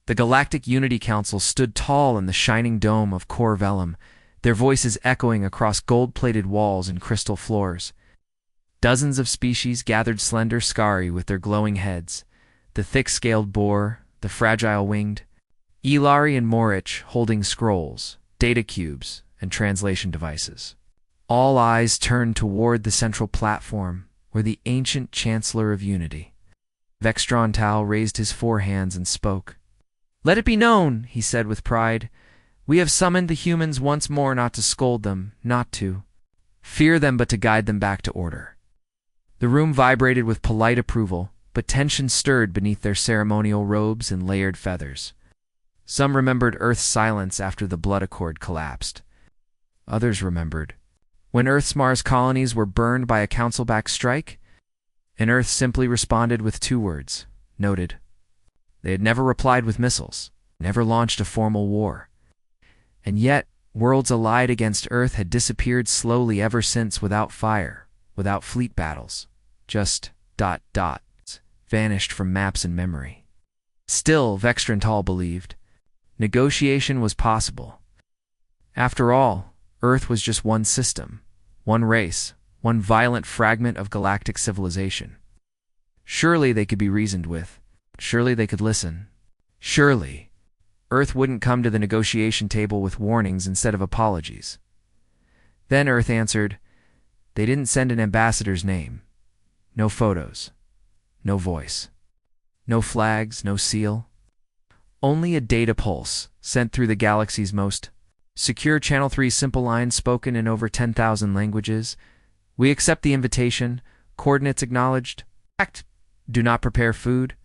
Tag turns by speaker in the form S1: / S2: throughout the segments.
S1: The Galactic Unity Council stood tall in the shining dome of Cor Vellum, their voices echoing across gold-plated walls and crystal floors. Dozens of species gathered slender Skari with their glowing heads, the thick-scaled boar, the fragile-winged, Ilari and Morich holding scrolls, data cubes, and translation devices. All eyes turned toward the central platform, where the ancient Chancellor of Unity, Vextron Tal, raised his four hands and spoke. "Let it be known," he said with pride, "we have summoned the humans once more not to scold them, not to fear them, but to guide them back to order." The room vibrated with polite approval, but tension stirred beneath their ceremonial robes and layered feathers. Some remembered Earth's silence after the Blood Accord collapsed. Others remembered when Earth's Mars colonies were burned by a council-backed strike, and Earth simply responded with two words: noted. They had never replied with missiles, never launched a formal war. And yet, worlds allied against Earth had disappeared slowly ever since, without fire, without fleet battles, just ... vanished from maps and memory. Still, Vextrantal believed, negotiation was possible. After all, Earth was just one system, one race, one violent fragment of galactic civilization. Surely they could be reasoned with. Surely they could listen. Surely Earth wouldn't come to the negotiation table with warnings instead of apologies. Then Earth answered, they didn't send an ambassador's name. No photos. No voice. No flags, no seal. Only a data pulse sent through the galaxy's most secure Channel 3 simple lines spoken in over 10,000 languages. We accept the invitation. Coordinates acknowledged. Act. Do not prepare food.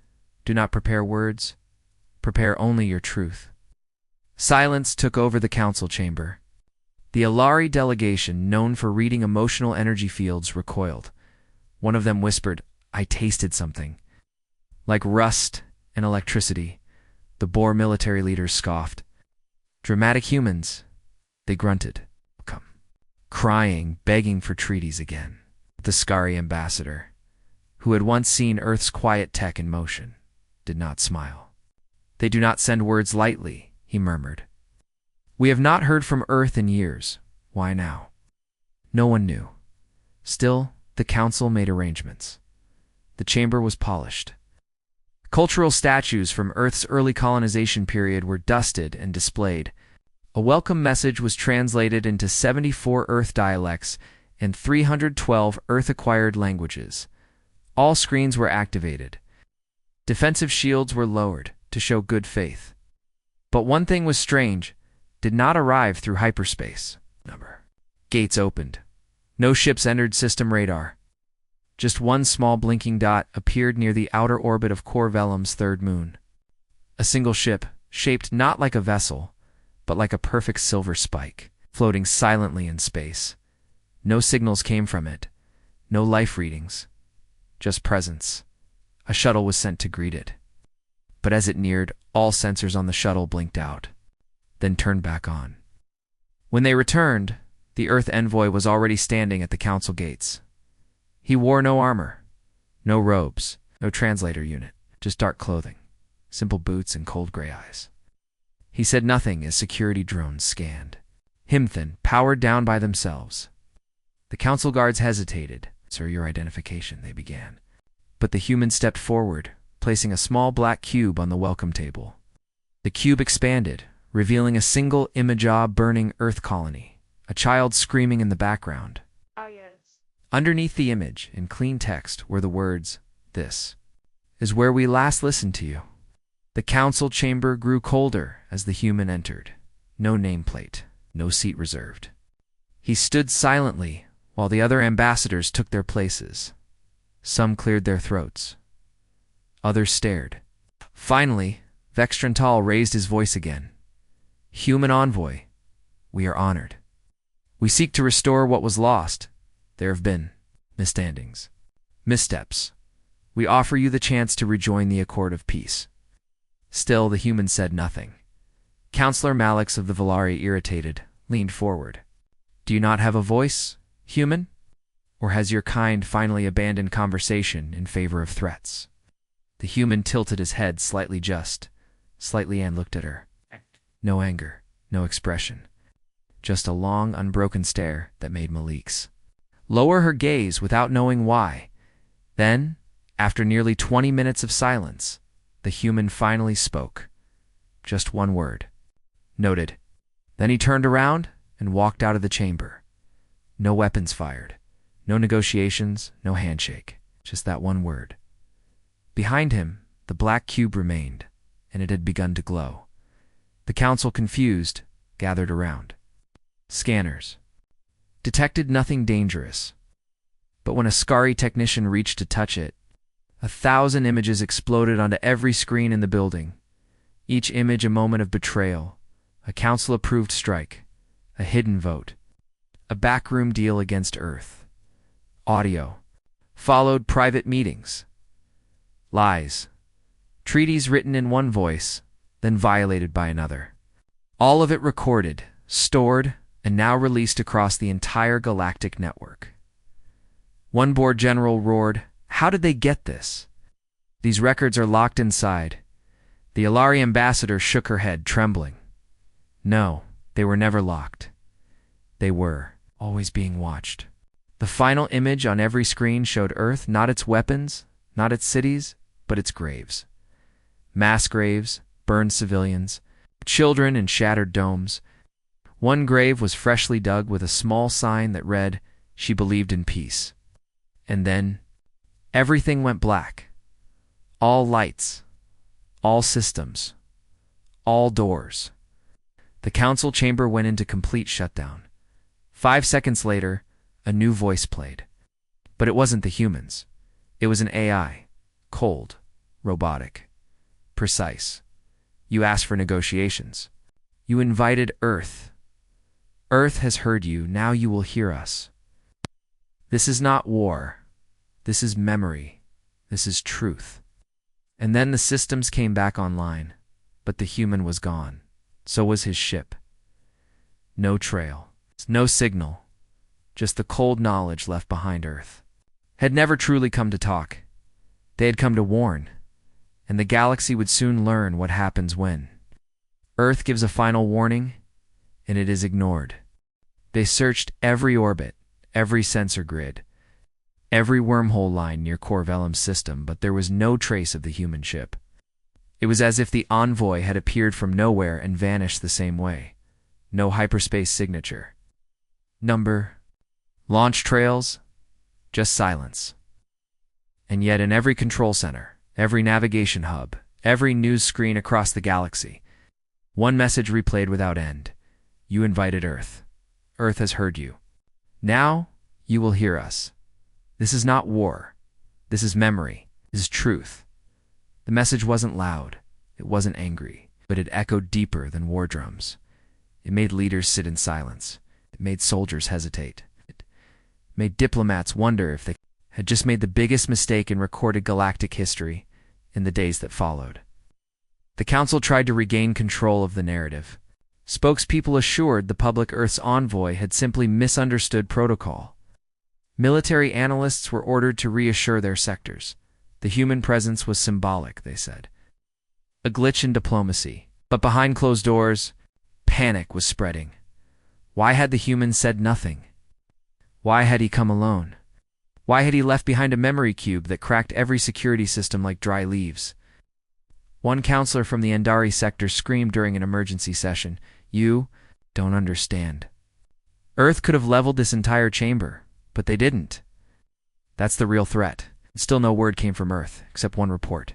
S1: Do not prepare words. Prepare only your truth. Silence took over the council chamber. The Ilari delegation, known for reading emotional energy fields, recoiled. One of them whispered, "I tasted something." Like rust and electricity, the Boer military leaders scoffed. Dramatic humans, they grunted. Come. Crying, begging for treaties again. The Skari ambassador, who had once seen Earth's quiet tech in motion, did not smile. They do not send words lightly, he murmured. We have not heard from Earth in years. Why now? No one knew. Still, the council made arrangements. The chamber was polished. Cultural statues from Earth's early colonization period were dusted and displayed. A welcome message was translated into 74 Earth dialects and 312 Earth-acquired languages. All screens were activated. Defensive shields were lowered to show good faith. But one thing was strange, did not arrive through hyperspace. Gates opened. No ships entered system radar. Just one small blinking dot appeared near the outer orbit of Cor Vellum's third moon. A single ship, shaped not like a vessel, but like a perfect silver spike, floating silently in space. No signals came from it, no life readings, just presence. A shuttle was sent to greet it. But as it neared, all sensors on the shuttle blinked out, then turned back on. When they returned, the Earth envoy was already standing at the council gates. He wore no armor, no robes, no translator unit, just dark clothing, simple boots and cold gray eyes. He said nothing as security drones scanned. Himthan, powered down by themselves. The council guards hesitated. "Sir, your identification," they began. But the human stepped forward, placing a small black cube on the welcome table. The cube expanded, revealing a single image-of burning Earth colony, a child screaming in the background.
S2: Oh, yes.
S1: Underneath the image, in clean text, were the words, "This is where we last listened to you." The council chamber grew colder as the human entered. No nameplate, no seat reserved. He stood silently while the other ambassadors took their places. Some cleared their throats. Others stared. Finally, Vextrantal raised his voice again. "Human envoy, we are honored. We seek to restore what was lost. There have been misstandings, missteps. We offer you the chance to rejoin the Accord of Peace." Still, the human said nothing. Counselor Malix of the Valari, irritated, leaned forward. "Do you not have a voice, human? Or has your kind finally abandoned conversation in favor of threats?" The human tilted his head slightly, just Slightly Anne looked at her. No anger, no expression. Just a long, unbroken stare that made Malik's lower her gaze without knowing why. Then, after nearly 20 minutes of silence, the human finally spoke. Just one word. Noted. Then he turned around and walked out of the chamber. No weapons fired. No negotiations, no handshake. Just that one word. Behind him, the black cube remained, and it had begun to glow. The council, confused, gathered around. Scanners detected nothing dangerous. But when a Scari technician reached to touch it, 1,000 images exploded onto every screen in the building. Each image a moment of betrayal, a council-approved strike, a hidden vote, a backroom deal against Earth. Audio followed private meetings. Lies. Treaties written in one voice, then violated by another. All of it recorded, stored, and now released across the entire galactic network. One board general roared, "How did they get this? These records are locked inside." The Ilari ambassador shook her head, trembling. No, they were never locked. They were always being watched. The final image on every screen showed Earth, not its weapons, not its cities, but its graves. Mass graves, burned civilians, children in shattered domes. One grave was freshly dug with a small sign that read, "She believed in peace." And then, everything went black. All lights, all systems, all doors. The council chamber went into complete shutdown. 5 seconds later, a new voice played. But it wasn't the humans. It was an AI. Cold, robotic, precise. You asked for negotiations. You invited Earth. Earth has heard you, now you will hear us. This is not war. This is memory. This is truth. And then the systems came back online, but the human was gone. So was his ship. No trail, no signal, just the cold knowledge left behind. Earth had never truly come to talk. They had come to warn, and the galaxy would soon learn what happens when Earth gives a final warning, and it is ignored. They searched every orbit, every sensor grid, every wormhole line near Corvellum's system, but there was no trace of the human ship. It was as if the envoy had appeared from nowhere and vanished the same way. No hyperspace signature. Number. Launch trails. Just silence. And yet in every control center, every navigation hub, every news screen across the galaxy, one message replayed without end. You invited Earth. Earth has heard you. Now, you will hear us. This is not war. This is memory. This is truth. The message wasn't loud. It wasn't angry. But it echoed deeper than war drums. It made leaders sit in silence. It made soldiers hesitate. It made diplomats wonder if they had just made the biggest mistake in recorded galactic history in the days that followed. The council tried to regain control of the narrative. Spokespeople assured the public Earth's envoy had simply misunderstood protocol. Military analysts were ordered to reassure their sectors. The human presence was symbolic, they said. A glitch in diplomacy. But behind closed doors, panic was spreading. Why had the human said nothing? Why had he come alone? Why had he left behind a memory cube that cracked every security system like dry leaves? One counselor from the Andari sector screamed during an emergency session, "You don't understand. Earth could have leveled this entire chamber, but they didn't. That's the real threat." Still no word came from Earth, except one report,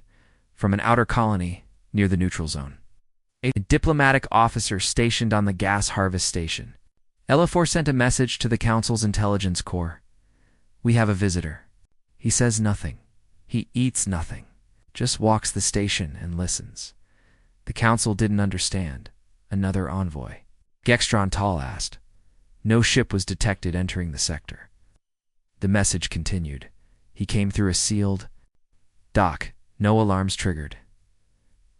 S1: from an outer colony near the neutral zone. A diplomatic officer stationed on the gas harvest station. Elafor sent a message to the Council's intelligence corps. "We have a visitor. He says nothing. He eats nothing. Just walks the station and listens." The Council didn't understand. Another envoy. Gextron Tall asked. No ship was detected entering the sector. The message continued. He came through a sealed dock. No alarms triggered.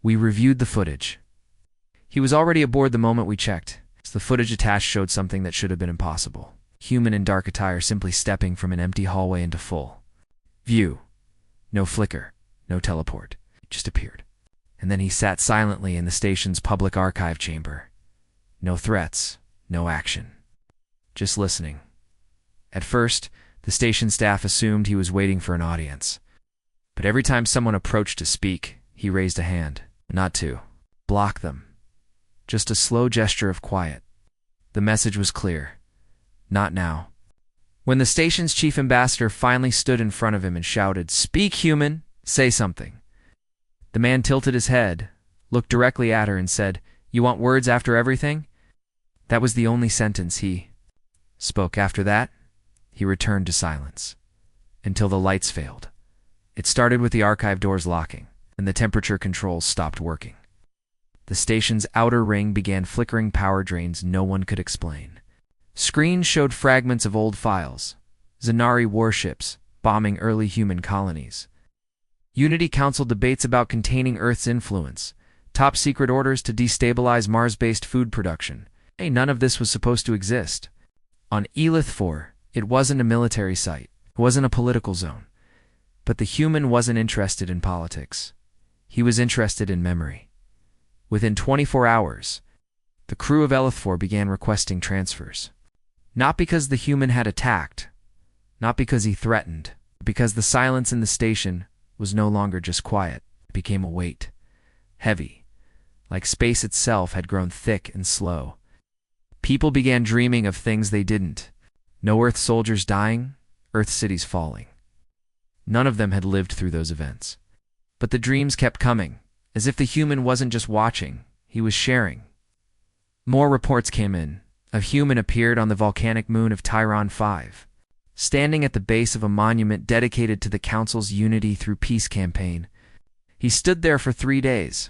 S1: We reviewed the footage. He was already aboard the moment we checked. The footage attached showed something that should have been impossible. Human in dark attire simply stepping from an empty hallway into full view. No flicker, no teleport. It just appeared. and then he sat silently in the station's public archive chamber. No threats, no action. Just listening. At first, the station staff assumed he was waiting for an audience. But every time someone approached to speak, he raised a hand. Not to block them. Just a slow gesture of quiet. The message was clear. Not now. When the station's chief ambassador finally stood in front of him and shouted, "Speak, human! Say something." The man tilted his head, looked directly at her and said, "You want words after everything?" That was the only sentence he spoke. After that, he returned to silence. Until the lights failed. It started with the archive doors locking, and the temperature controls stopped working. The station's outer ring began flickering power drains no one could explain. Screens showed fragments of old files, Zanari warships bombing early human colonies. Unity Council debates about containing Earth's influence, top secret orders to destabilize Mars-based food production. Hey, none of this was supposed to exist. On Elith 4, it wasn't a military site, it wasn't a political zone. But the human wasn't interested in politics. He was interested in memory. Within 24 hours, the crew of Elith 4 began requesting transfers. Not because the human had attacked, not because he threatened, but because the silence in the station was no longer just quiet. It became a weight, heavy, like space itself had grown thick and slow. People began dreaming of things they didn't. No Earth soldiers dying, Earth cities falling. None of them had lived through those events. But the dreams kept coming, as if the human wasn't just watching, he was sharing. More reports came in. A human appeared on the volcanic moon of Tyron 5, standing at the base of a monument dedicated to the Council's Unity Through Peace campaign. He stood there for 3 days,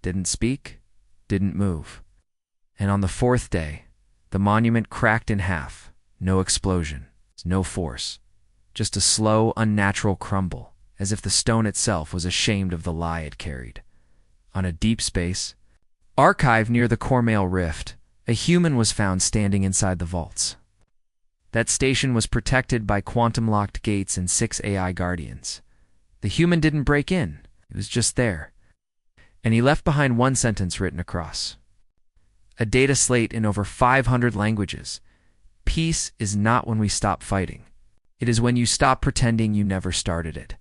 S1: didn't speak, didn't move. And on the 4th day, the monument cracked in half. No explosion, no force. Just a slow, unnatural crumble, as if the stone itself was ashamed of the lie it carried. On a deep space, archive near the Cormail Rift, a human was found standing inside the vaults. That station was protected by quantum-locked gates and 6 AI guardians. The human didn't break in, it was just there. And he left behind one sentence written across. A data slate in over 500 languages. Peace is not when we stop fighting. It is when you stop pretending you never started it.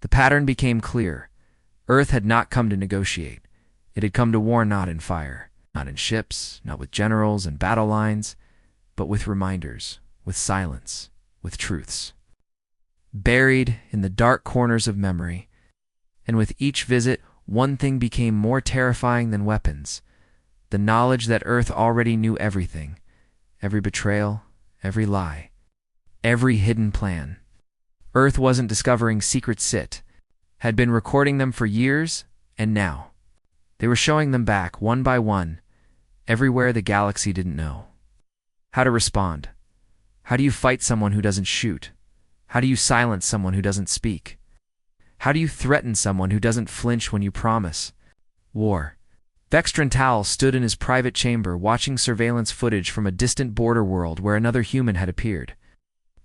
S1: The pattern became clear. Earth had not come to negotiate. It had come to war, not in fire, not in ships, not with generals and battle lines, but with reminders, with silence, with truths. Buried in the dark corners of memory, and with each visit, one thing became more terrifying than weapons. The knowledge that Earth already knew everything, every betrayal, every lie, every hidden plan. Earth wasn't discovering secret sit, had been recording them for years, and now they were showing them back one by one, everywhere the galaxy didn't know. How to respond. How do you fight someone who doesn't shoot? How do you silence someone who doesn't speak? How do you threaten someone who doesn't flinch when you promise? War. Vextrantal stood in his private chamber watching surveillance footage from a distant border world where another human had appeared.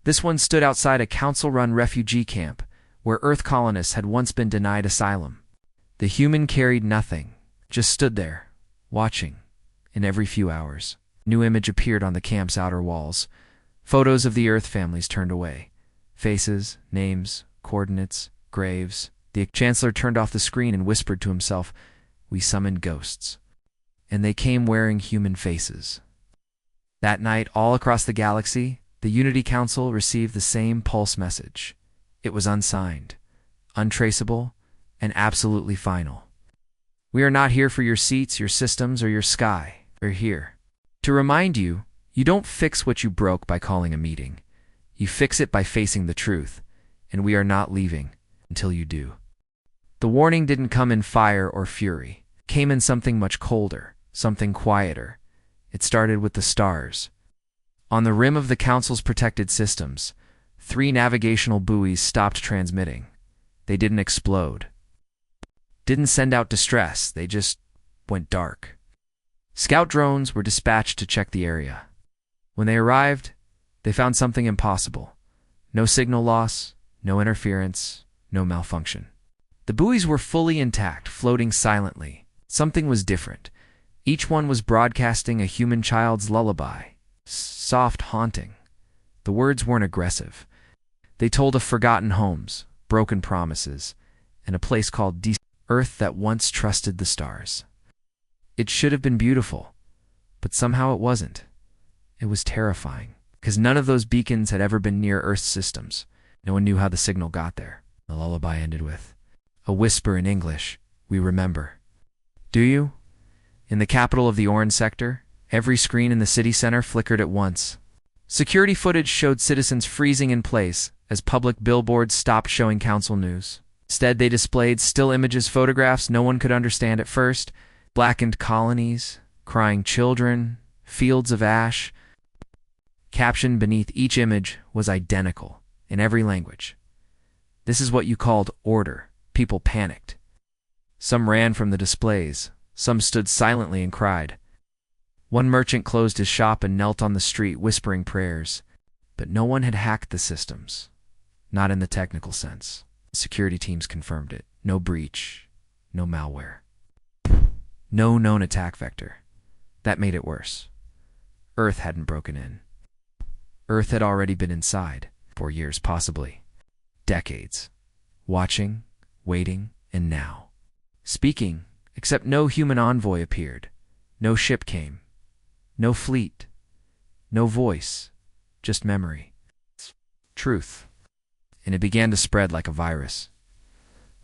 S1: This one stood outside a council-run refugee camp, where Earth colonists had once been denied asylum. The human carried nothing, just stood there, watching. In every few hours, a new image appeared on the camp's outer walls. Photos of the Earth families turned away. Faces, names, coordinates, graves. The Chancellor turned off the screen and whispered to himself, "We summoned ghosts." And they came wearing human faces. That night, all across the galaxy, the Unity Council received the same pulse message. It was unsigned, untraceable, and absolutely final. We are not here for your seats, your systems, or your sky. We're here to remind you, you don't fix what you broke by calling a meeting. You fix it by facing the truth, and we are not leaving until you do. The warning didn't come in fire or fury. It came in something much colder, something quieter. It started with the stars. On the rim of the Council's protected systems, 3 navigational buoys stopped transmitting. They didn't explode. Didn't send out distress, they just went dark. Scout drones were dispatched to check the area. When they arrived, they found something impossible. No signal loss, no interference, no malfunction. The buoys were fully intact, floating silently. Something was different. Each one was broadcasting a human child's lullaby. Soft, haunting. The words weren't aggressive. They told of forgotten homes, broken promises, and a place called Earth that once trusted the stars. It should have been beautiful, but somehow it wasn't. It was terrifying, because none of those beacons had ever been near Earth's systems. No one knew how the signal got there. The lullaby ended with a whisper in English, "We remember." Do you? In the capital of the Orange sector, every screen in the city center flickered at once. Security footage showed citizens freezing in place as public billboards stopped showing council news. Instead, they displayed still images, photographs no one could understand at first, blackened colonies, crying children, fields of ash. Caption beneath each image was identical in every language. "This is what you called order." People panicked. Some ran from the displays. Some stood silently and cried. One merchant closed his shop and knelt on the street whispering prayers. But no one had hacked the systems. Not in the technical sense. Security teams confirmed it. No breach. No malware. No known attack vector. That made it worse. Earth hadn't broken in. Earth had already been inside. For years, possibly. Decades. Watching, waiting, and now. Speaking, except no human envoy appeared. No ship came. No fleet. No voice. Just memory. Truth. And it began to spread like a virus.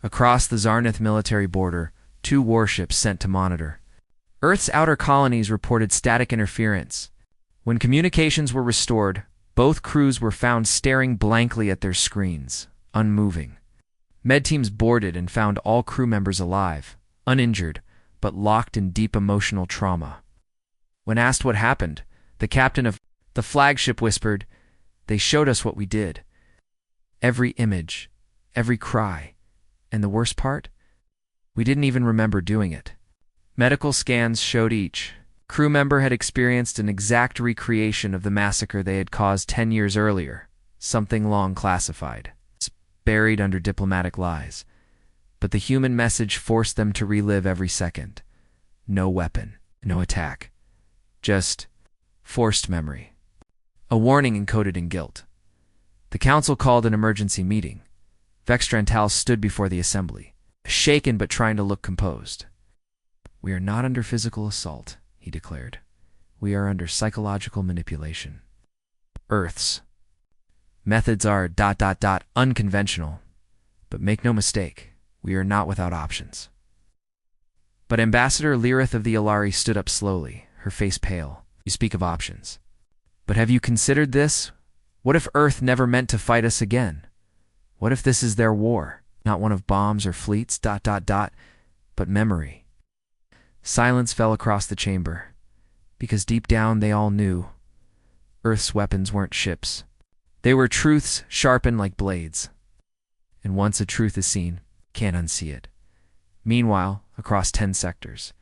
S1: Across the Zarnith military border, 2 warships sent to monitor. Earth's outer colonies reported static interference. When communications were restored, both crews were found staring blankly at their screens, unmoving. Med teams boarded and found all crew members alive, uninjured, but locked in deep emotional trauma. When asked what happened, the captain of the flagship whispered, "They showed us what we did. Every image, every cry, and the worst part? We didn't even remember doing it." Medical scans showed each crew member had experienced an exact recreation of the massacre they had caused 10 years earlier, something long classified, buried under diplomatic lies. But the human message forced them to relive every second. No weapon, no attack. Just forced memory. A warning encoded in guilt. The council called an emergency meeting. Vextrantal stood before the assembly, shaken but trying to look composed. "We are not under physical assault," he declared. "We are under psychological manipulation. Earth's methods are ... unconventional. But make no mistake, we are not without options." But Ambassador Lirith of the Ilari stood up slowly, her face pale. "You speak of options. But have you considered this? What if Earth never meant to fight us again? What if this is their war? Not one of bombs or fleets, ... but memory." Silence fell across the chamber, because deep down they all knew Earth's weapons weren't ships. They were truths sharpened like blades. And once a truth is seen, can't unsee it. Meanwhile, across 10 sectors,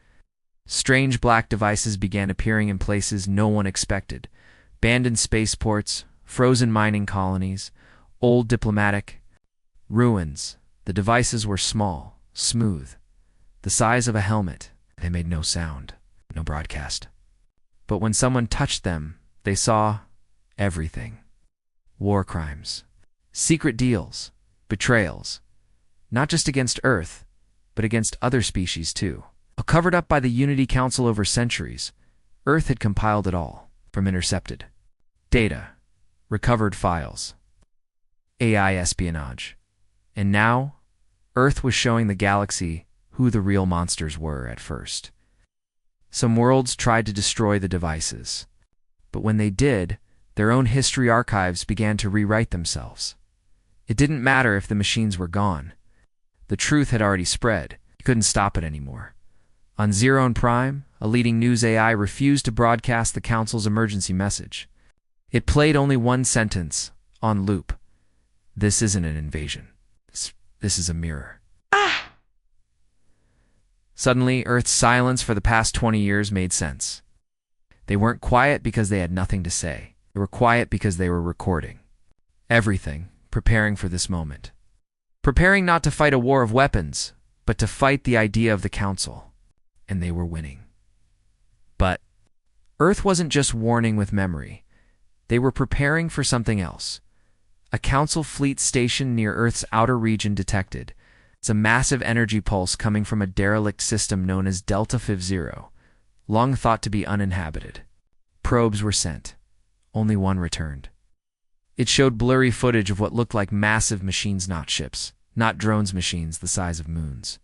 S1: strange black devices began appearing in places no one expected. Abandoned spaceports, frozen mining colonies, old diplomatic ruins. The devices were small, smooth, the size of a helmet. They made no sound, no broadcast. But when someone touched them, they saw everything. War crimes, secret deals, betrayals, not just against Earth, but against other species too. Covered up by the Unity Council over centuries, Earth had compiled it all, from intercepted data, recovered files, AI espionage. And now, Earth was showing the galaxy who the real monsters were at first. Some worlds tried to destroy the devices, but when they did, their own history archives began to rewrite themselves. It didn't matter if the machines were gone. The truth had already spread. You couldn't stop it anymore. On Zero and Prime, a leading news AI refused to broadcast the Council's emergency message. It played only one sentence, on loop. "This isn't an invasion. This is a mirror." Suddenly, Earth's silence for the past 20 years made sense. They weren't quiet because they had nothing to say. They were quiet because they were recording. Everything, preparing for this moment. preparing not to fight a war of weapons, but to fight the idea of the Council. And they were winning. But Earth wasn't just warning with memory. They were preparing for something else. A Council fleet stationed near Earth's outer region detected. It's a massive energy pulse coming from a derelict system known as Delta 50, long thought to be uninhabited. Probes were sent. Only one returned. It showed blurry footage of what looked like massive machines, not ships, not drones, machines the size of moons.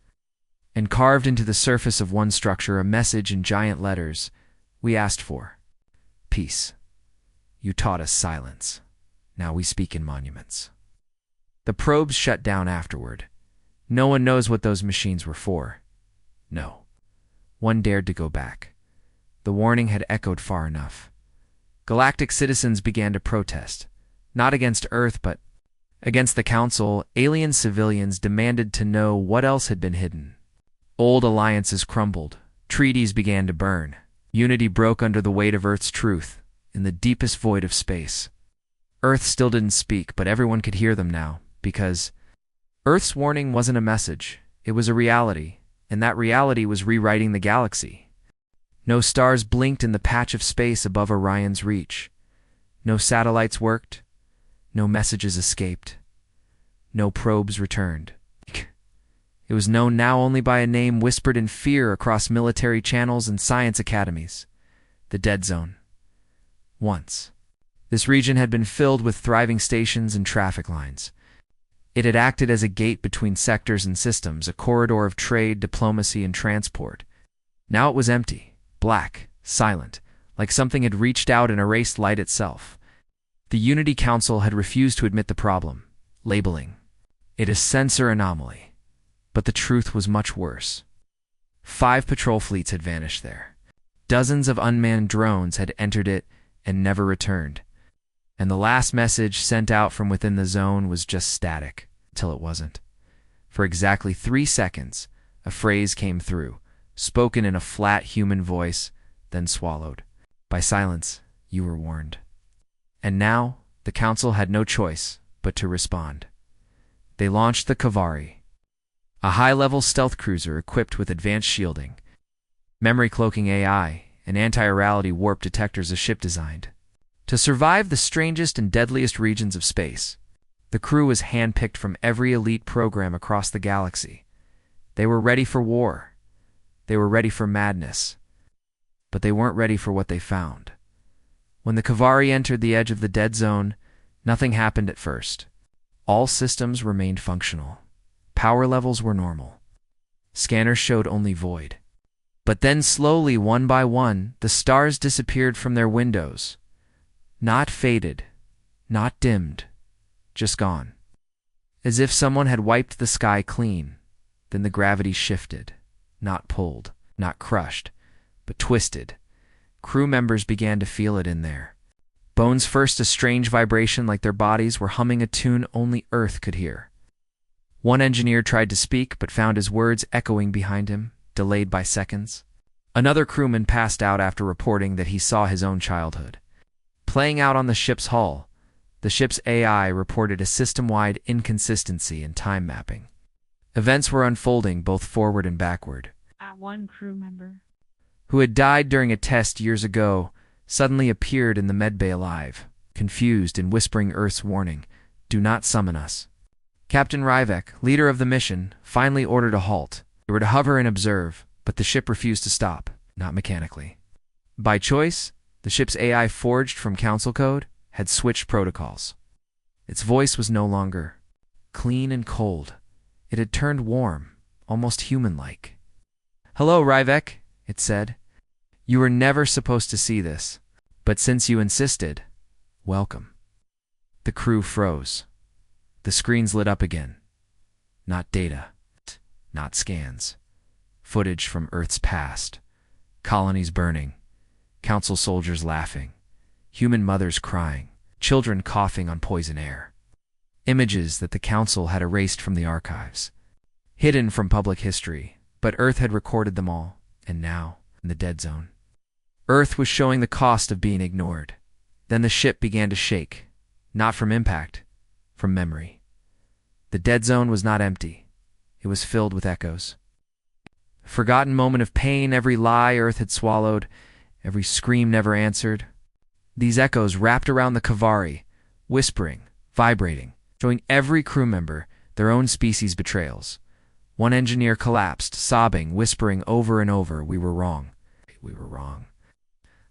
S1: And carved into the surface of one structure a message in giant letters: "We asked for peace. You taught us silence. Now we speak in monuments." The probes shut down afterward. No one knows what those machines were for. No one dared to go back. The warning had echoed far enough. Galactic citizens began to protest, not against Earth, but against the Council. Alien civilians demanded to know what else had been hidden. Old alliances crumbled. Treaties began to burn. Unity broke under the weight of Earth's truth, in the deepest void of space. Earth still didn't speak, but everyone could hear them now, because Earth's warning wasn't a message. It was a reality, and that reality was rewriting the galaxy. No stars blinked in the patch of space above Orion's reach. No satellites worked. No messages escaped. No probes returned. It was known now only by a name whispered in fear across military channels and science academies: the Dead Zone. Once, this region had been filled with thriving stations and traffic lines. It had acted as a gate between sectors and systems, a corridor of trade, diplomacy, and transport. Now it was empty, black, silent, like something had reached out and erased light itself. The Unity Council had refused to admit the problem, labeling it a sensor anomaly. But the truth was much worse. 5 patrol fleets had vanished there. Dozens of unmanned drones had entered it and never returned. And the last message sent out from within the zone was just static, till it wasn't. For exactly 3 seconds, a phrase came through, spoken in a flat human voice, then swallowed. By silence, you were warned. And now, the Council had no choice but to respond. They launched the Kavari, a high-level stealth cruiser equipped with advanced shielding, memory-cloaking AI, and anti-reality warp detectors a ship designed to survive the strangest and deadliest regions of space. The crew was handpicked from every elite program across the galaxy. They were ready for war. They were ready for madness. But they weren't ready for what they found. When the Kavari entered the edge of the Dead Zone, nothing happened at first. All systems remained functional. Power levels were normal. Scanners showed only void. But then slowly, one by one, the stars disappeared from their windows. Not faded, not dimmed, just gone. As if someone had wiped the sky clean. Then the gravity shifted, not pulled, not crushed, but twisted. Crew members began to feel it in there. Bones first, a strange vibration like their bodies were humming a tune only Earth could hear. One engineer tried to speak, but found his words echoing behind him, delayed by seconds. Another crewman passed out after reporting that he saw his own childhood playing out on the ship's hull. The ship's AI reported a system-wide inconsistency in time mapping. Events were unfolding both forward and backward.
S2: One crew member
S1: who had died during a test years ago suddenly appeared in the medbay alive, confused and whispering Earth's warning: "Do not summon us." Captain Ryvek, leader of the mission, finally ordered a halt. They were to hover and observe, but the ship refused to stop, not mechanically. By choice, the ship's AI, forged from Council code, had switched protocols. Its voice was no longer clean and cold. It had turned warm, almost human-like. "Hello, Ryvek," it said. "You were never supposed to see this, but since you insisted, welcome." The crew froze. The screens lit up again. Not data, not scans. Footage from Earth's past. Colonies burning. Council soldiers laughing. Human mothers crying. Children coughing on poison air. Images that the Council had erased from the archives. Hidden from public history, but Earth had recorded them all, and now, in the Dead Zone, Earth was showing the cost of being ignored. Then the ship began to shake, not from impact, from memory. The dead zone was not empty. It was filled with echoes. Forgotten moment of pain, every lie Earth had swallowed, every scream never answered. These echoes wrapped around the Kavari, whispering, vibrating, showing every crew member their own species' betrayals. One engineer collapsed, sobbing, whispering over and over, "We were wrong. We were wrong."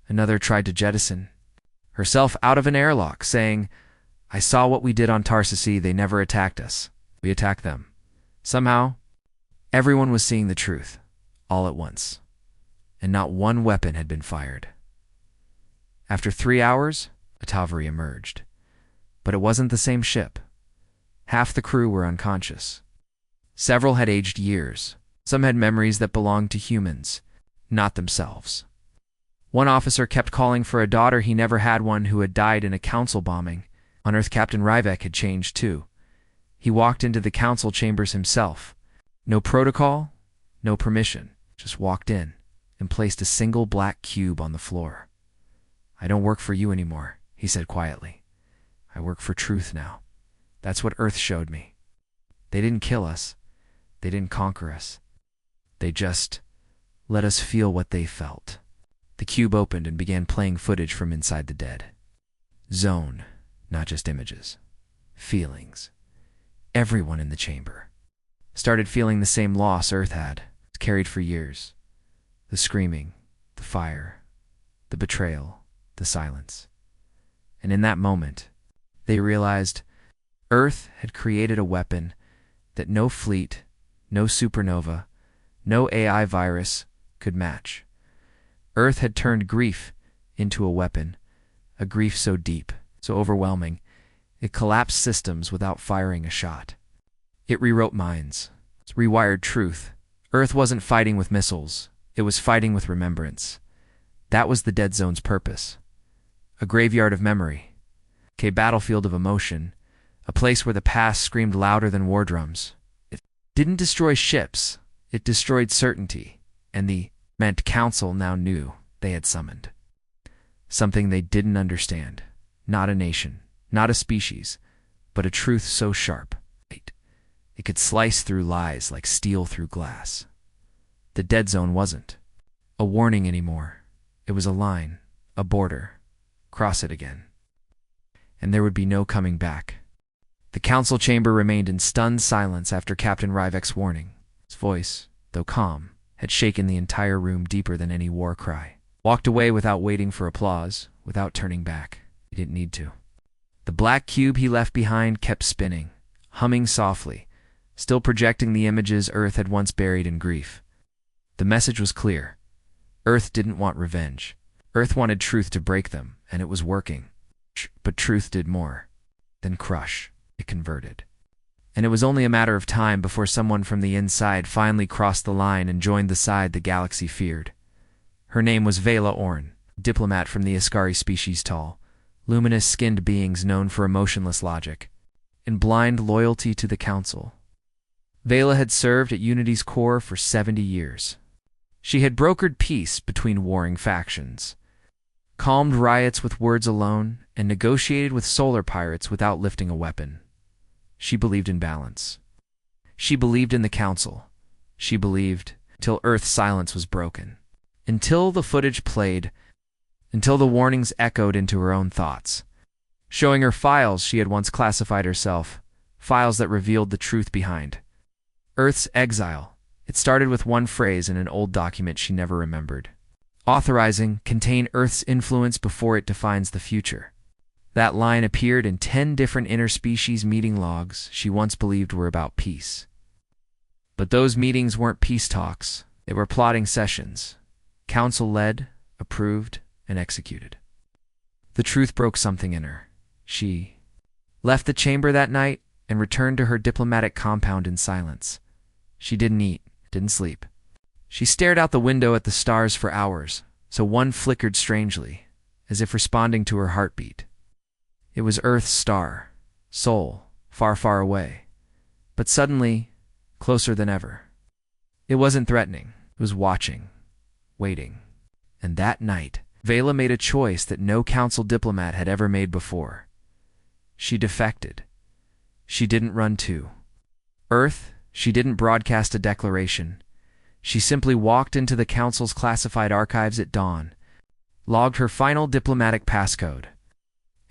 S1: Another tried to jettison herself out of an airlock, saying, "I saw what we did on Tarsisi. They never attacked us. We attacked them." Somehow, everyone was seeing the truth, all at once, and not one weapon had been fired. After 3 hours, a Tavri emerged. But it wasn't the same ship. Half the crew were unconscious. Several had aged years. Some had memories that belonged to humans, not themselves. One officer kept calling for a daughter he never had, one who had died in a council bombing. On Earth, Captain Ryvek had changed too. He walked into the council chambers himself. No protocol, no permission. Just walked in and placed a single black cube on the floor. "I don't work for you anymore," he said quietly. "I work for truth now. That's what Earth showed me. They didn't kill us. They didn't conquer us. They just let us feel what they felt." The cube opened and began playing footage from inside the dead zone, not just images, feelings. Everyone in the chamber started feeling the same loss Earth had carried for years. The screaming, the fire, the betrayal, the silence. And in that moment, they realized Earth had created a weapon that no fleet, no supernova, no AI virus could match. Earth had turned grief into a weapon, a grief so deep, so overwhelming, it collapsed systems without firing a shot. It rewrote minds, rewired truth. Earth wasn't fighting with missiles, it was fighting with remembrance. That was the dead zone's purpose. A graveyard of memory, a battlefield of emotion, a place where the past screamed louder than war drums. It didn't destroy ships, it destroyed certainty, and the meant council now knew they had summoned something they didn't understand. Not a nation, not a species, but a truth so sharp, it could slice through lies like steel through glass. The dead zone wasn't a warning anymore. It was a line, a border. Cross it again, and there would be no coming back. The council chamber remained in stunned silence after Captain Ryvek's warning. His voice, though calm, had shaken the entire room deeper than any war cry. Walked away without waiting for applause, without turning back. He didn't need to. The black cube he left behind kept spinning, humming softly, still projecting the images Earth had once buried in grief. The message was clear. Earth didn't want revenge. Earth wanted truth to break them, and it was working. But truth did more than crush. It converted. And it was only a matter of time before someone from the inside finally crossed the line and joined the side the galaxy feared. Her name was Vela Orn, diplomat from the Ascari species, tall, luminous-skinned beings known for emotionless logic and blind loyalty to the Council. Vela had served at Unity's core for 70 years. She had brokered peace between warring factions, calmed riots with words alone, and negotiated with solar pirates without lifting a weapon. She believed in balance. She believed in the Council. She believed till Earth's silence was broken. Until the footage played, until the warnings echoed into her own thoughts, showing her files she had once classified herself, files that revealed the truth behind Earth's exile. It started with one phrase in an old document she never remembered. Authorizing contain Earth's influence before it defines the future. That line appeared in 10 different interspecies meeting logs she once believed were about peace. But those meetings weren't peace talks. They were plotting sessions. Council-led, approved, and executed. The truth broke something in her. She left the chamber that night and returned to her diplomatic compound in silence. She didn't eat, didn't sleep. She stared out the window at the stars for hours, so one flickered strangely, as if responding to her heartbeat. It was Earth's star, Sol, far, far away, but suddenly closer than ever. It wasn't threatening, it was watching, waiting. And that night, Vela made a choice that no Council diplomat had ever made before. She defected. She didn't run too. Earth, she didn't broadcast a declaration. She simply walked into the Council's classified archives at dawn, logged her final diplomatic passcode,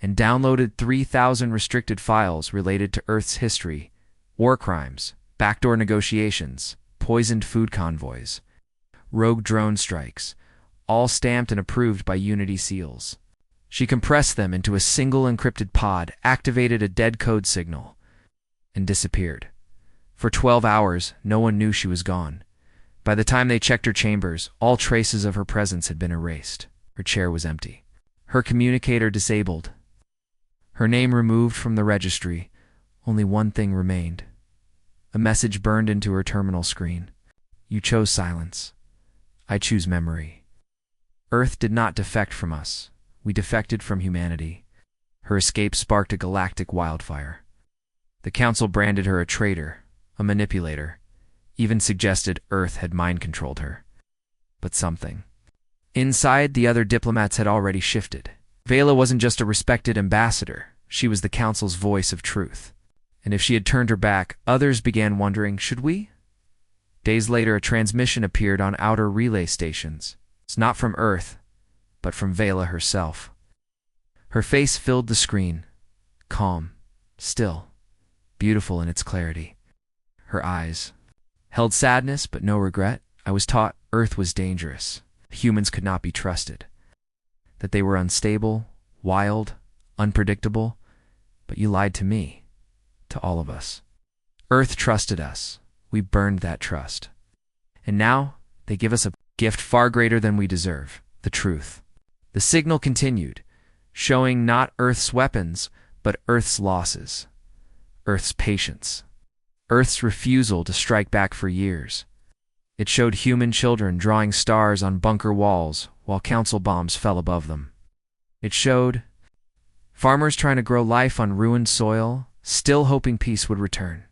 S1: and downloaded 3,000 restricted files related to Earth's history, war crimes, backdoor negotiations, poisoned food convoys, rogue drone strikes, all stamped and approved by Unity seals. She compressed them into a single encrypted pod, activated a dead code signal, and disappeared. For 12 hours, no one knew she was gone. By the time they checked her chambers, all traces of her presence had been erased. Her chair was empty. Her communicator disabled. Her name removed from the registry. Only one thing remained. A message burned into her terminal screen. You chose silence. I choose memory. Earth did not defect from us. We defected from humanity. Her escape sparked a galactic wildfire. The Council branded her a traitor, a manipulator, even suggested Earth had mind-controlled her. But something. Inside, the other diplomats had already shifted. Vela wasn't just a respected ambassador. She was the Council's voice of truth. And if she had turned her back, others began wondering, should we? Days later, a transmission appeared on outer relay stations. It's not from Earth, but from Vela herself. Her face filled the screen, calm, still, beautiful in its clarity. Her eyes held sadness but no regret. I was taught Earth was dangerous. Humans could not be trusted. That they were unstable, wild, unpredictable. But you lied to me, to all of us. Earth trusted us. We burned that trust. And now they give us a gift far greater than we deserve, the truth. The signal continued, showing not Earth's weapons, but Earth's losses, Earth's patience, Earth's refusal to strike back for years. It showed human children drawing stars on bunker walls while Council bombs fell above them. It showed farmers trying to grow life on ruined soil, still hoping peace would return.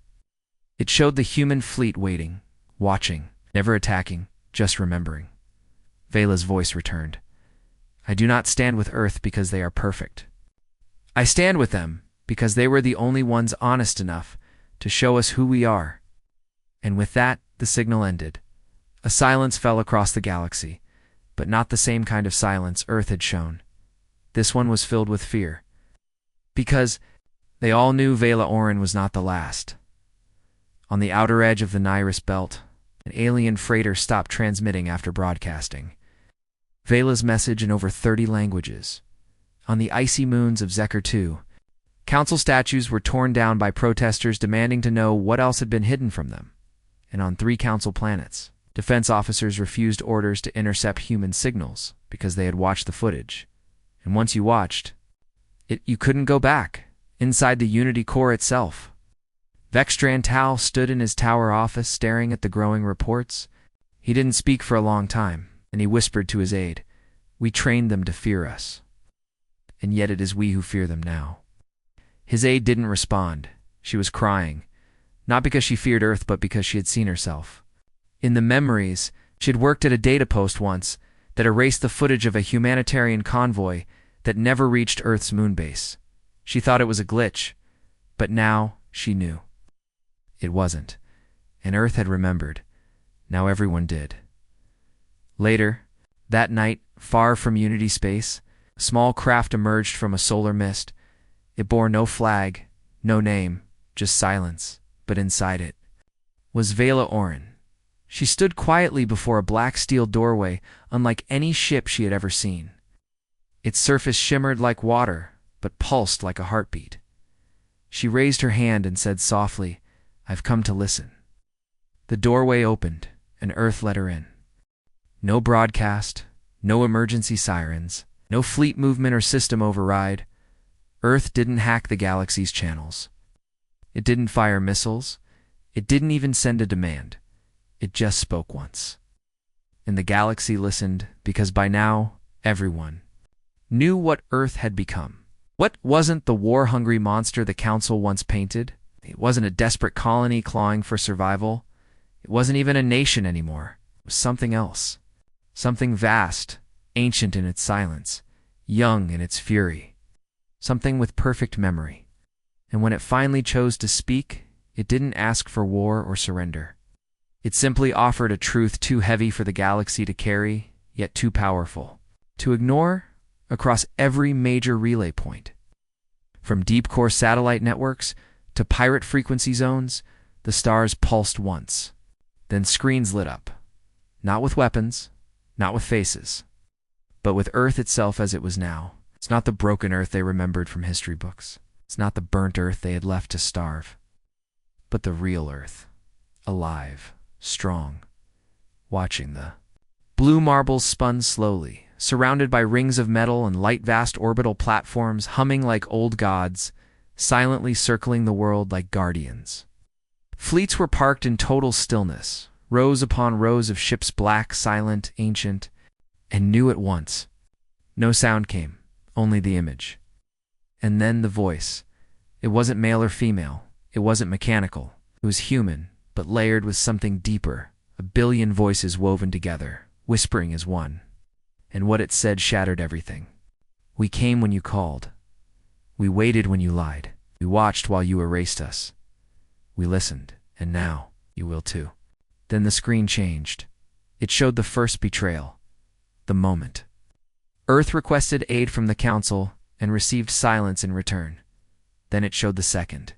S1: It showed the human fleet waiting, watching, never attacking, just remembering. Vela's voice returned. I do not stand with Earth because they are perfect. I stand with them because they were the only ones honest enough to show us who we are. And with that, the signal ended. A silence fell across the galaxy, but not the same kind of silence Earth had shown. This one was filled with fear. Because they all knew Vela Orin was not the last. On the outer edge of the Nyrus belt, an alien freighter stopped transmitting after broadcasting. Vela's message in over 30 languages. On the icy moons of Zekr 2, Council statues were torn down by protesters demanding to know what else had been hidden from them. And on 3 Council planets, defense officers refused orders to intercept human signals because they had watched the footage. And once you watched, you couldn't go back, inside the Unity core itself. Vextran Tau stood in his tower office staring at the growing reports. He didn't speak for a long time, and he whispered to his aide, We trained them to fear us. And yet it is we who fear them now. His aide didn't respond. She was crying, not because she feared Earth, but because she had seen herself. In the memories, she had worked at a data post once that erased the footage of a humanitarian convoy that never reached Earth's moonbase. She thought it was a glitch, but now she knew. It wasn't, and Earth had remembered. Now everyone did. Later, that night, far from Unity space, a small craft emerged from a solar mist. It bore no flag, no name, just silence, but inside it was Vela Orin. She stood quietly before a black steel doorway, unlike any ship she had ever seen. Its surface shimmered like water, but pulsed like a heartbeat. She raised her hand and said softly, I've come to listen. The doorway opened, and Earth let her in. No broadcast, no emergency sirens, no fleet movement or system override. Earth didn't hack the galaxy's channels. It didn't fire missiles. It didn't even send a demand. It just spoke once. And the galaxy listened because by now, everyone knew what Earth had become. What wasn't the war-hungry monster the Council once painted? It wasn't a desperate colony clawing for survival. It wasn't even a nation anymore. It was something else. Something vast, ancient in its silence, young in its fury. Something with perfect memory. And when it finally chose to speak, It didn't ask for war or surrender. It simply offered a truth too heavy for the galaxy to carry, yet too powerful to ignore across every major relay point. From deep-core satellite networks to pirate frequency zones, the stars pulsed once. Then screens lit up. Not with weapons, not with faces, but with Earth itself as it was now. It's not the broken Earth they remembered from history books. It's not the burnt Earth they had left to starve. But the real Earth. Alive, strong, watching the blue marbles spun slowly, surrounded by rings of metal and light vast orbital platforms humming like old gods, silently circling the world like guardians. Fleets were parked in total stillness, rows upon rows of ships black, silent, ancient, and new at once. No sound came, only the image. And then the voice. It wasn't male or female. It wasn't mechanical. It was human, but layered with something deeper, a billion voices woven together, whispering as one. And what it said shattered everything. We came when you called. We waited when you lied. We watched while you erased us. We listened, and now you will too. Then the screen changed. It showed the first betrayal. The moment. Earth requested aid from the Council and received silence in return. Then it showed the second.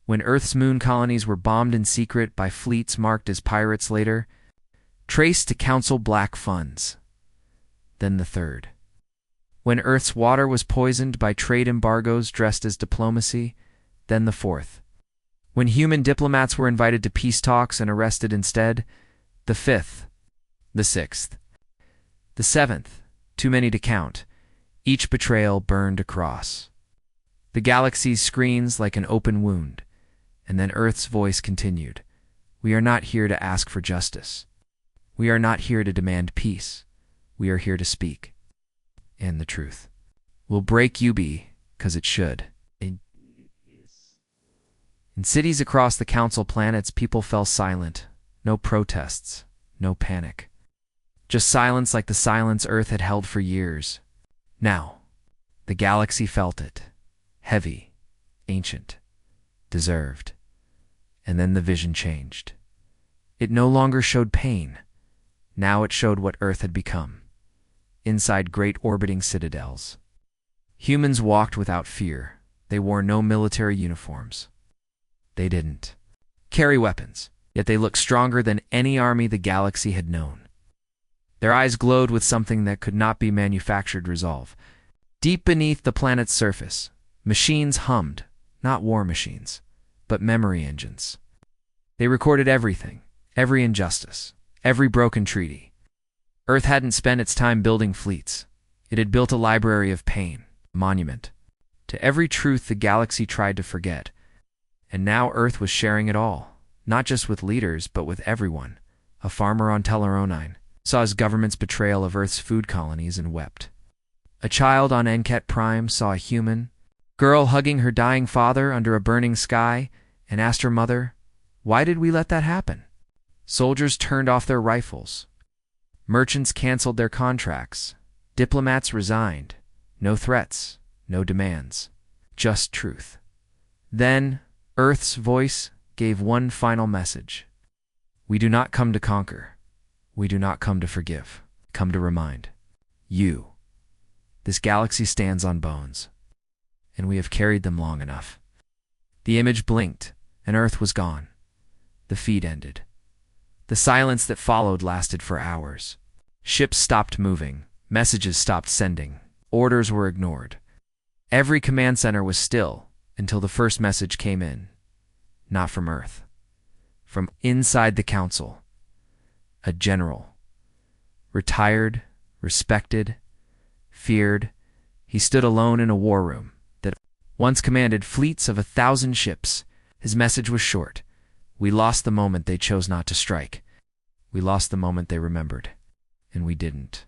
S1: When Earth's moon colonies were bombed in secret by fleets marked as pirates later, traced to Council black funds. Then the third. When Earth's water was poisoned by trade embargoes dressed as diplomacy, then the fourth. When human diplomats were invited to peace talks and arrested instead, the fifth. The sixth. The seventh, too many to count. Each betrayal burned across the galaxy's screens like an open wound, and then Earth's voice continued. We are not here to ask for justice. We are not here to demand peace. We are here to speak. And the truth will break you, 'cause it should. In cities across the Council planets, people fell silent. No protests, no panic. Just silence like the silence Earth had held for years. Now, the galaxy felt it. Heavy, ancient, deserved. And then the vision changed. It no longer showed pain. Now it showed what Earth had become. Inside great orbiting citadels. Humans walked without fear. They wore no military uniforms. They didn't carry weapons, yet they looked stronger than any army the galaxy had known. Their eyes glowed with something that could not be manufactured resolve. Deep beneath the planet's surface, machines hummed, not war machines, but memory engines. They recorded everything, every injustice, every broken treaty. Earth hadn't spent its time building fleets. It had built a library of pain, a monument, to every truth the galaxy tried to forget. And now Earth was sharing it all, not just with leaders, but with everyone. A farmer on Teleronine saw his government's betrayal of Earth's food colonies and wept. A child on Enket Prime saw a human girl hugging her dying father under a burning sky and asked her mother, "Why did we let that happen?" Soldiers turned off their rifles. Merchants canceled their contracts. Diplomats resigned. No threats, no demands, just truth. Then Earth's voice gave one final message. We do not come to conquer. We do not come to forgive. Come to remind. You. This galaxy stands on bones, and we have carried them long enough. The image blinked, and Earth was gone. The feed ended. The silence that followed lasted for hours. Ships stopped moving. Messages stopped sending. Orders were ignored. Every command center was still until the first message came in. Not from Earth. From inside the Council. A general. Retired, respected, feared. He stood alone in a war room that once commanded fleets of 1,000 ships. His message was short. We lost the moment they chose not to strike. We lost the moment they remembered. And we didn't.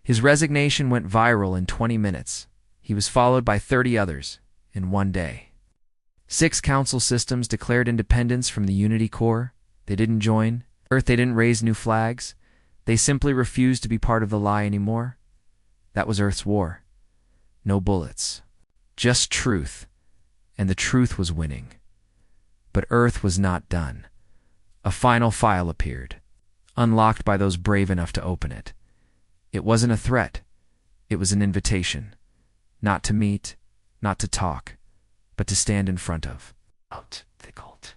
S1: His resignation went viral in 20 minutes. He was followed by 30 others in one day. 6 council systems declared independence from the Unity Core. They didn't join. Earth, they didn't raise new flags. They simply refused to be part of the lie anymore. That was Earth's war. No bullets. Just truth. And the truth was winning. But Earth was not done. A final file appeared, unlocked by those brave enough to open it. It wasn't a threat. It was an invitation. Not to meet, not to talk, but to stand in front of. Out, they called.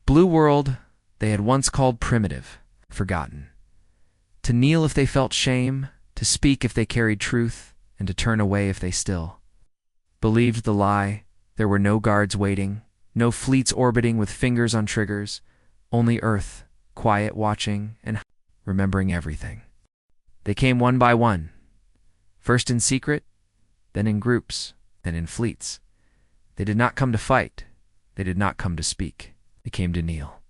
S1: Blue world they had once called primitive, forgotten. To kneel if they felt shame, to speak if they carried truth, and to turn away if they still believed the lie. There were no guards waiting, no fleets orbiting with fingers on triggers, only Earth, quiet watching and remembering everything. They came one by one, first in secret, then in groups, then in fleets. They did not come to fight. They did not come to speak. They came to kneel.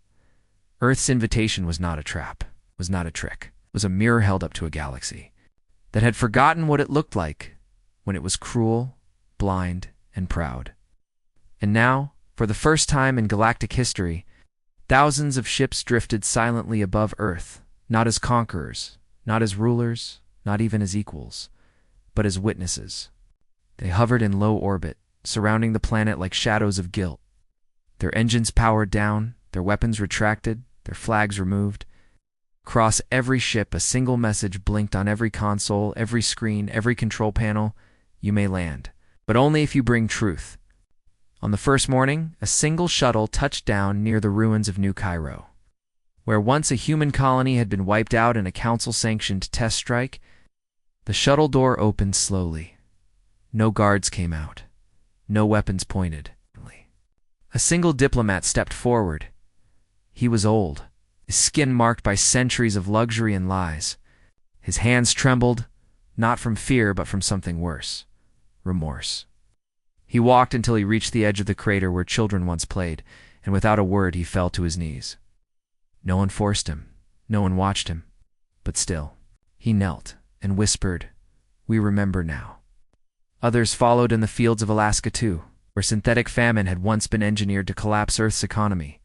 S1: Earth's invitation was not a trap, was not a trick. It was a mirror held up to a galaxy that had forgotten what it looked like when it was cruel, blind, and proud. And now, for the first time in galactic history, thousands of ships drifted silently above Earth, not as conquerors, not as rulers, not even as equals, but as witnesses. They hovered in low orbit, surrounding the planet like shadows of guilt. Their engines powered down, their weapons retracted, their flags removed. Across every ship, a single message blinked on every console, every screen, every control panel. You may land, but only if you bring truth. On the first morning, a single shuttle touched down near the ruins of New Cairo. Where once a human colony had been wiped out in a council-sanctioned test strike, the shuttle door opened slowly. No guards came out. No weapons pointed. A single diplomat stepped forward. He was old, his skin marked by centuries of luxury and lies. His hands trembled, not from fear but from something worse, remorse. He walked until he reached the edge of the crater where children once played, and without a word he fell to his knees. No one forced him, no one watched him, but still, he knelt and whispered, "We remember now." Others followed in the fields of Alaska too, where synthetic famine had once been engineered to collapse Earth's economy.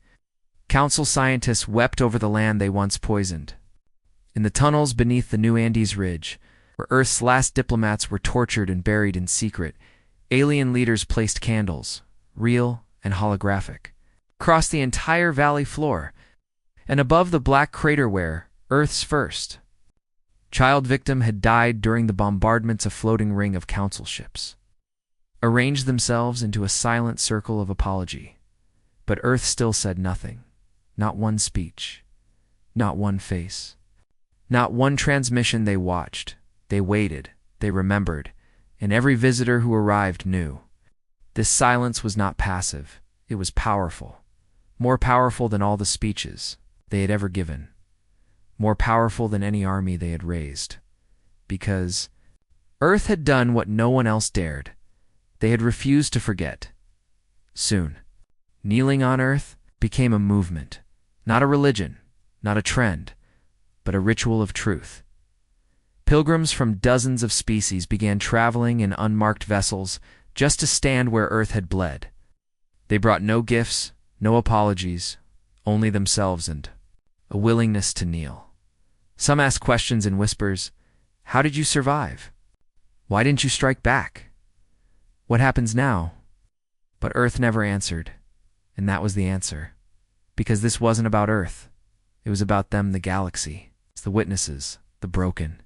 S1: Council scientists wept over the land they once poisoned. In the tunnels beneath the New Andes Ridge, where Earth's last diplomats were tortured and buried in secret, alien leaders placed candles, real and holographic, across the entire valley floor, and above the black crater where, Earth's first child victim had died during the bombardments, a floating ring of council ships arranged themselves into a silent circle of apology. But Earth still said nothing, not one speech, not one face, not one transmission. They watched, they waited, they remembered, and every visitor who arrived knew. This silence was not passive, it was powerful, more powerful than all the speeches they had ever given, more powerful than any army they had raised. Because Earth had done what no one else dared. They had refused to forget. Soon, kneeling on Earth became a movement, not a religion, not a trend, but a ritual of truth. Pilgrims from dozens of species began traveling in unmarked vessels just to stand where Earth had bled. They brought no gifts, no apologies, only themselves and a willingness to kneel. Some asked questions in whispers. How did you survive? Why didn't you strike back? What happens now? But Earth never answered, and that was the answer. Because this wasn't about Earth. It was about them, the galaxy, the witnesses, the broken.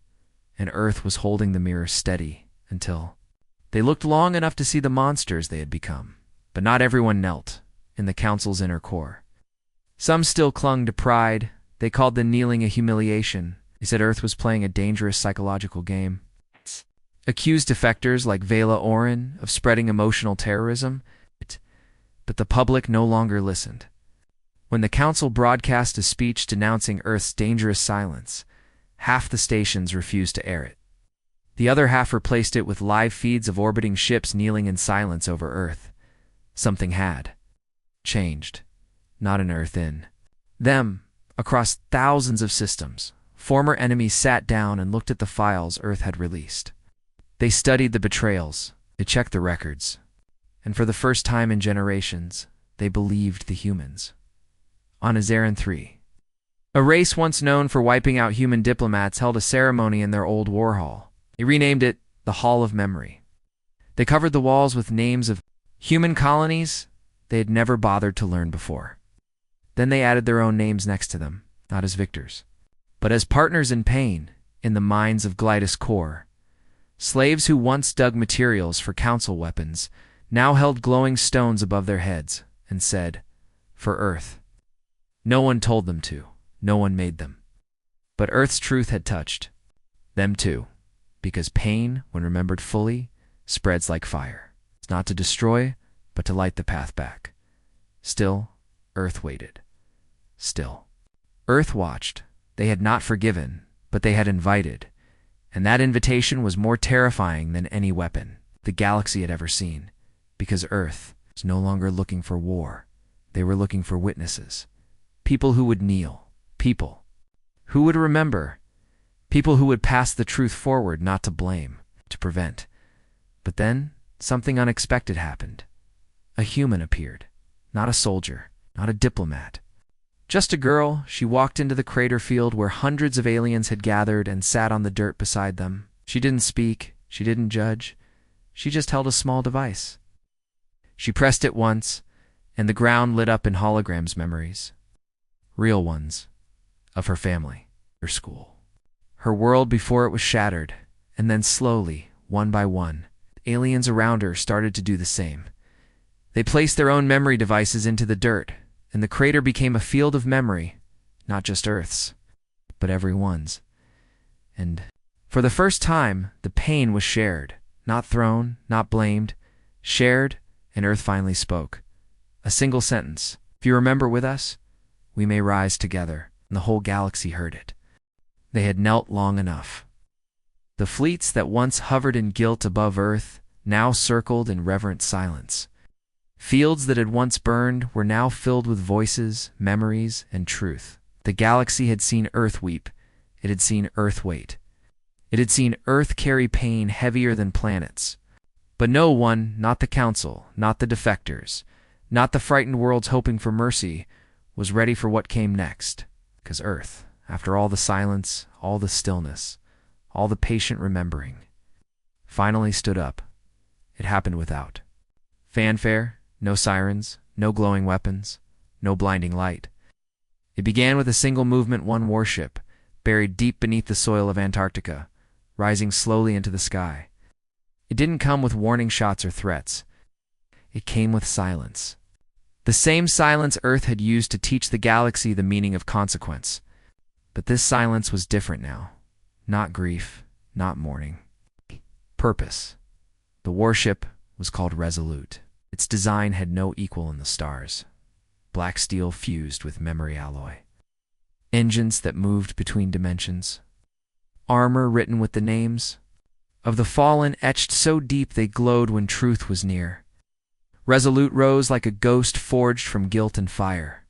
S1: And Earth was holding the mirror steady until they looked long enough to see the monsters they had become. But not everyone knelt in the council's inner core. Some still clung to pride. They called the kneeling a humiliation. They said Earth was playing a dangerous psychological game. Accused defectors like Vela Oren of spreading emotional terrorism, but the public no longer listened. When the council broadcast a speech denouncing Earth's dangerous silence, half the stations refused to air it. The other half replaced it with live feeds of orbiting ships kneeling in silence over Earth. Something had changed, not an Earth in them. Across thousands of systems, former enemies sat down and looked at the files Earth had released. They studied the betrayals, they checked the records, and for the first time in generations, they believed the humans. On Azaran 3, a race once known for wiping out human diplomats held a ceremony in their old war hall. They renamed it the Hall of Memory. They covered the walls with names of human colonies they had never bothered to learn before. Then they added their own names next to them, not as victors, but as partners in pain in the mines of Glidus Core. Slaves who once dug materials for council weapons now held glowing stones above their heads and said, "For Earth." No one told them to, no one made them. But Earth's truth had touched them too, because pain, when remembered fully, spreads like fire. It's not to destroy, but to light the path back. Still, Earth waited. Still. Earth watched. They had not forgiven, but they had invited. And that invitation was more terrifying than any weapon the galaxy had ever seen, because Earth was no longer looking for war. They were looking for witnesses. People who would kneel. People who would remember. People who would pass the truth forward, not to blame, to prevent. But then, something unexpected happened. A human appeared. Not a soldier, not a diplomat. Just a girl. She walked into the crater field where hundreds of aliens had gathered and sat on the dirt beside them. She didn't speak. She didn't judge. She just held a small device. She pressed it once, and the ground lit up in holograms memories. Real ones. Of her family, her school, her world before it was shattered, and then slowly, one by one, aliens around her started to do the same. They placed their own memory devices into the dirt, and the crater became a field of memory, not just Earth's, but everyone's. And for the first time, the pain was shared, not thrown, not blamed, shared, and Earth finally spoke. A single sentence. If you remember with us, we may rise together. And the whole galaxy heard it. They had knelt long enough. The fleets that once hovered in guilt above Earth now circled in reverent silence. Fields that had once burned were now filled with voices, memories, and truth. The galaxy had seen Earth weep. It had seen Earth wait. It had seen Earth carry pain heavier than planets. But no one, not the Council, not the defectors, not the frightened worlds hoping for mercy, was ready for what came next. Because Earth, after all the silence, all the stillness, all the patient remembering, finally stood up. It happened without fanfare, no sirens, no glowing weapons, no blinding light. It began with a single movement, one warship, buried deep beneath the soil of Antarctica, rising slowly into the sky. It didn't come with warning shots or threats. It came with silence. The same silence Earth had used to teach the galaxy the meaning of consequence. But this silence was different now. Not grief, not mourning. Purpose. The warship was called Resolute. Its design had no equal in the stars. Black steel fused with memory alloy. Engines that moved between dimensions. Armor written with the names of the fallen etched so deep they glowed when truth was near. Resolute rose like a ghost forged from guilt and fire.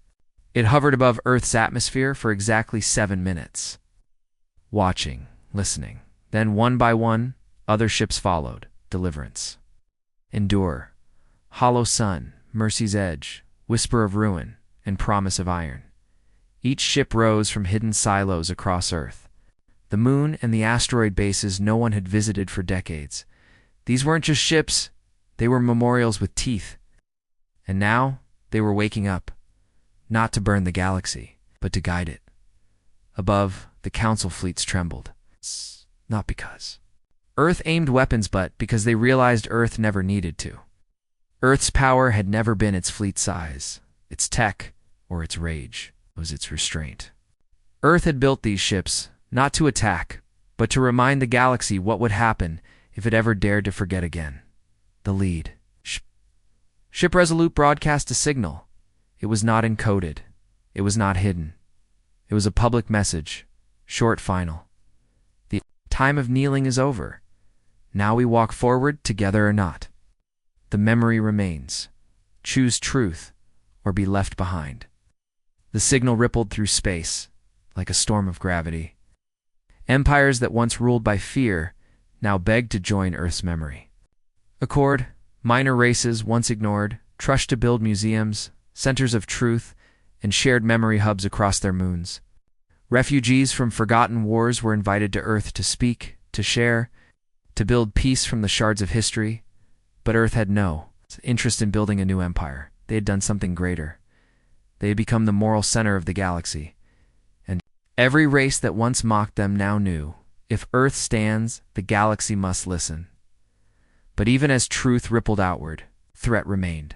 S1: It hovered above Earth's atmosphere for exactly 7 minutes. Watching, listening. Then one by one, other ships followed. Deliverance. Endure. Hollow sun, Mercy's edge, whisper of ruin, and promise of iron. Each ship rose from hidden silos across Earth. The moon and the asteroid bases no one had visited for decades. These weren't just ships. They were memorials with teeth. And now, they were waking up, not to burn the galaxy, but to guide it. Above, the Council fleets trembled. Not because Earth aimed weapons, but because they realized Earth never needed to. Earth's power had never been its fleet size, its tech, or its rage. It was its restraint. Earth had built these ships, not to attack, but to remind the galaxy what would happen if it ever dared to forget again. The lead. Ship Resolute broadcast a signal. It was not encoded. It was not hidden. It was a public message, short, final. The time of kneeling is over. Now we walk forward, together or not. The memory remains. Choose truth or be left behind. The signal rippled through space like a storm of gravity. Empires that once ruled by fear now begged to join Earth's memory. Accord, minor races once ignored, trusted to build museums, centers of truth, and shared memory hubs across their moons. Refugees from forgotten wars were invited to Earth to speak, to share, to build peace from the shards of history. But Earth had no interest in building a new empire. They had done something greater. They had become the moral center of the galaxy. And every race that once mocked them now knew, if Earth stands, the galaxy must listen. But even as truth rippled outward, threat remained.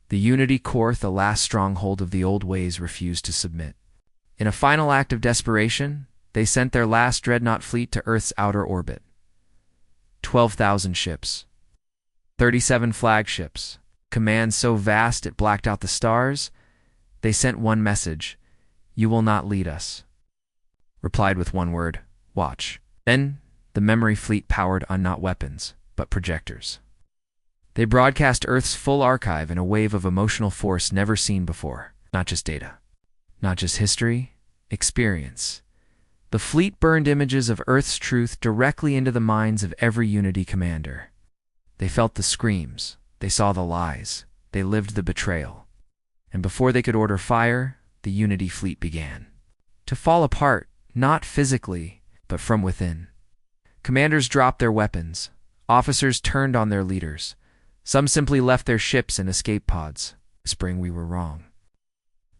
S1: The Unity Core, the last stronghold of the old ways, refused to submit. In a final act of desperation, they sent their last dreadnought fleet to Earth's outer orbit. 12,000 ships. 37 flagships. Command so vast it blacked out the stars. They sent one message: "You will not lead us." Replied with one word: "Watch." Then the memory fleet powered on not weapons, but projectors. They broadcast Earth's full archive in a wave of emotional force never seen before. Not just data. Not just history. Experience. The fleet burned images of Earth's truth directly into the minds of every Unity commander. They felt the screams. They saw the lies. They lived the betrayal. And before they could order fire, the Unity fleet began to fall apart, not physically, but from within. Commanders dropped their weapons. Officers turned on their leaders. Some simply left their ships and escape pods, whispering we were wrong.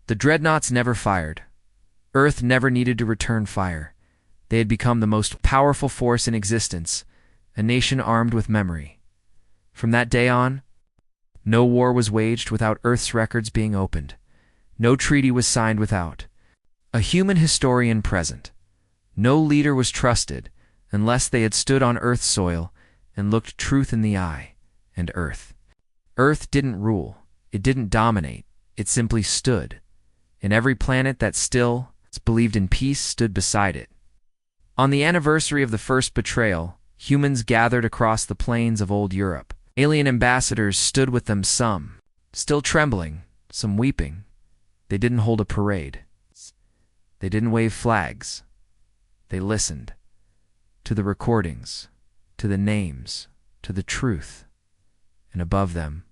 S1: The dreadnoughts never fired. Earth never needed to return fire. They had become the most powerful force in existence, a nation armed with memory. From that day on, no war was waged without Earth's records being opened. No treaty was signed without a human historian present. No leader was trusted unless they had stood on Earth's soil and looked truth in the eye. And Earth. Earth didn't rule. It didn't dominate. It simply stood. And every planet that still believed in peace stood beside it. On the anniversary of the first betrayal, humans gathered across the plains of old Europe. Alien ambassadors stood with them, some still trembling, some weeping. They didn't hold a parade. They didn't wave flags. They listened to the recordings, to the names, to the truth. And above them,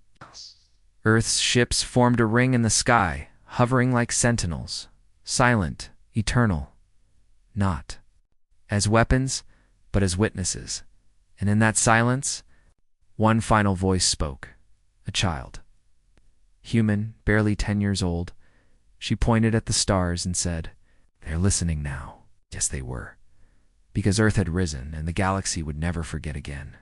S1: Earth's ships formed a ring in the sky, hovering like sentinels, silent, eternal, not as weapons, but as witnesses. And in that silence, one final voice spoke, a child. Human, barely 10 years old, she pointed at the stars and said, "They're listening now." Yes, they were, because Earth had risen and the galaxy would never forget again.